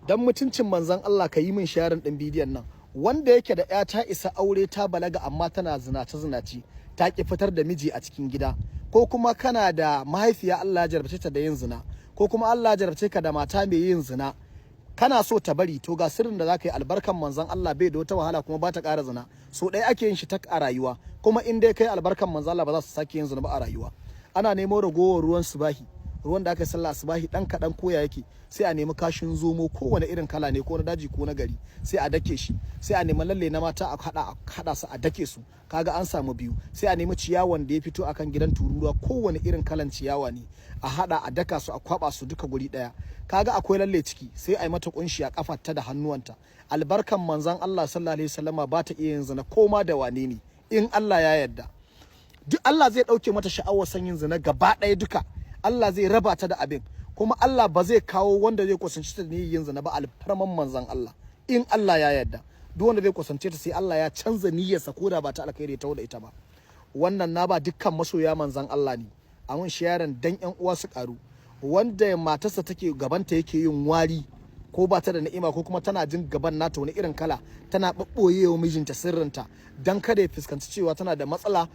dan mutuncin manzon Allah ka yi min sharing din bidiyon nan. Wanda yake da ya ta isa aure ta balaga amma tana zinace ta ki fitar da miji a cikin gida, ko kuma kana da mahaifiya Allah ya jarabce ta da yin zina, ko kuma Allah ya jarabce ka da mata mai yin zina, kana so ta bari, to ga sirrin da zaka yi. Albarkan manzon Allah bai da wata wahala kuma ba ta ƙara zina, so ɗaya ake yin shi ta a rayuwa, kuma in dai kai albarkan manzon Allah ba za su sake yin zina ba a rayuwa. Ana nemo ragowar ruwan subahi, ruwan da aka sallah subahi dan kadan koya yake, sai a nemi kashin zomo kowane irin kala ne, ko na daji ko na gari, sai a dake shi, sai a nemi lalle na mata a hada su a dake su, kaga an samu biyu. Sai a nemi ciyawan da ya fito akan gidan tururuwa kowane irin kalan ciyawa ne, a hada a daka su a kwaba su duka guri daya, kaga akwai lalle ciki, sai a yi mata kunshi a kafarta da hannuwanta. Albarkan manzon Allah sallallahu alaihi wasallama ba ta iya yin zina koma da wane ne, in Allah ya yarda. Duk Allah zai dauke mata sha'awar san yin zina gaba daya duka, Allah zai raba ta da abin, kuma Allah ba zai kawo wanda zai kusanci ta ne yin zina ba alfarman manzon Allah, in Allah ya yarda. Duk wanda zai kusance ta sai Allah ya canza niyyarsa ko da ba ta alkhairi ta da ita ba. Wannan na ba dukkan masoya manzon Allah ne, a mun shayaran dan yan uwa su karu. Wanda matarsa take gabanta yake yin wari, ko ba ta da ni'ima, ko kuma tana jin gaban nata wani irin kala, tana babboyewa mijinta sirrinta dan kada ya fuskanci cewa tana da matsala,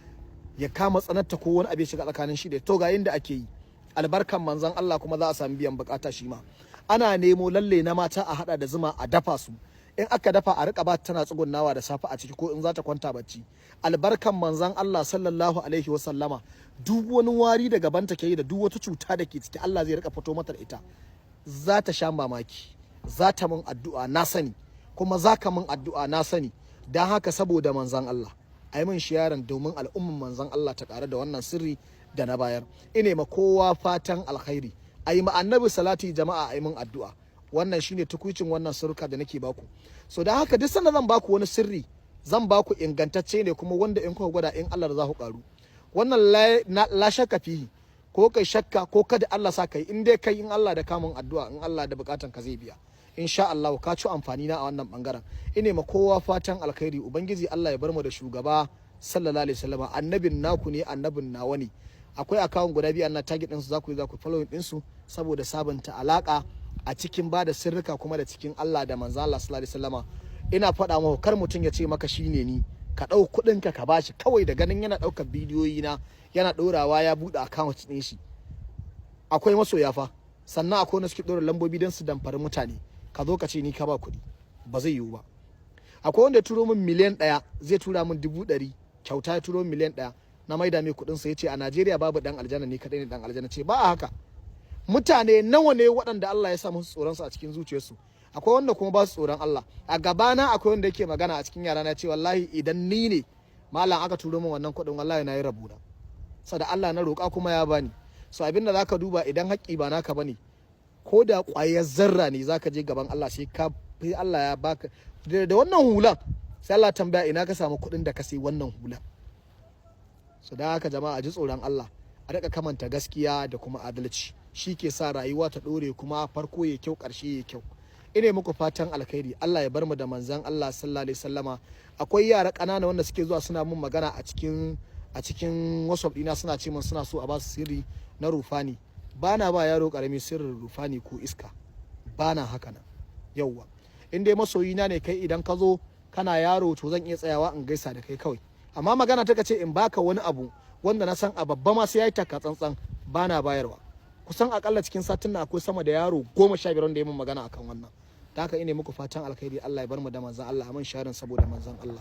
ya kama tsanarta ko wani abu ya shiga tsakanin shi da to ga yinda ake yi. Albarkan manzon Allah kuma za a samu biyan bukata shi ma. Ana nemo lalle na mata a hada da zuma a dafa su, in aka dafa a rika ba tana tsugunnawa da safe a ciki ko in za ta kwanta bacci. Albarkan manzon Allah sallallahu alaihi wasallama, duk wani wari da gaban ta ke yi da duk wata cuta da ke ciki Allah zai rika fito mata da ita. Za ta sha mamaki, za ta min addu'a na sani, kuma za ka min addu'a na sani. Dan haka saboda manzon Allah ai min shiyaran domin al'umman manzon Allah ta ƙara da wannan sirri da na bayar. Ine ma kowa fatan alkhairi, ayi ma annabi salati jama'a, ayi min addu'a. Wannan shine tukuicin wannan sirruka da nake baku. So dan haka duk sanda zan baku wani sirri, zan baku ingantacce ne, kuma wanda in kuka gwada in Allah za ku karu. Wannan la shakka fihi, ko kai shakka ko kada Allah sa kai, in dai kai in Allah da kamun addu'a, in Allah da bukatan ka zai biya. Insha Allah ka ci amfani na a wannan bangaren. Ine ma kowa fatan alkhairi, ubangiji Allah ya bar mu da shugaba sallallahu alaihi wasallam. Annabin naku ne, annabin nawa ne. Akwai akawun guda biyu na target ɗinsu, za ku following ɗinsu saboda sabunta alaka a cikin bada sirrika, kuma da cikin Allah da manzo Allah sallallahu alaihi wasallama. Ina faɗa muku kar mutum ya ce maka shine ni, ka ɗau kuɗin ka bashi kawai da ganin yana ɗaukar bidiyoyi na yana ɗorawa ya buɗe account ɗin shi. Akwai masoya fa, sannan akwai wanda suke ɗora lambobi don su damfari mutane, ka zo ka ce ni ka ba kuɗi, ba zai yiwu ba. Akwai wanda ya turo min miliyan 1 zai tura min 100,000 kyauta, ya turo miliyan 1 na maida mai kuɗin sa, yace a Najeriya babu dan aljanna, ni kadai ne dan aljanna. Ce ba a haka. Mutane nawa ne waɗanda Allah ya sa musu tsoron sa a cikin zuciyarsu, akwai wanda kuma ba su tsoron Allah. A gabana akwai wanda yake magana a cikin yara na, ce wallahi idan ni ne malam aka turo min wannan kuɗin, wallahi na yi rabuna, sada Allah na roƙa kuma ya bani. So abinda zaka duba, idan haƙƙi ba naka bane, ko da ƙwayar zarra ne zaka je gaban Allah sai Allah ya baka da wannan hulan, sai Allah tambaya ina ka samu kuɗin da ka sai wannan hulan. So da haka jama'a ji tsoron Allah, a rika kamanta gaskiya da kuma adalci, shi ke sa rayuwa ta ɗore, kuma farko ya kyau ƙarshe ya kyau. Ine muku fatan alkhairi, Allah ya bar mu da manzon Allah sallallahu alaihi wasallama. Akwai yara ƙanana wanda suke zuwa suna mun magana a cikin WhatsApp dina, suna ce min suna so a ba su sirri na rufani. Bana ba yaro karami sirrin rufani ko iska, bana haka nan. Yauwa, in dai masoyi na ne kai, idan ka zo kana yaro to zan iya tsayawa in gaisa da kai kawai, amma magana ta ce in baka wani abu wanda na san a babba ma sai yayi taka tsantsan, bana bayarwa. Kusan akalla cikin satin nan akwai sama da yaro 15 wanda ya min magana akan wannan. Da haka ine muku fatan alkhairi, Allah ya bar mu da manzon Allah, amin sharin saboda manzon Allah.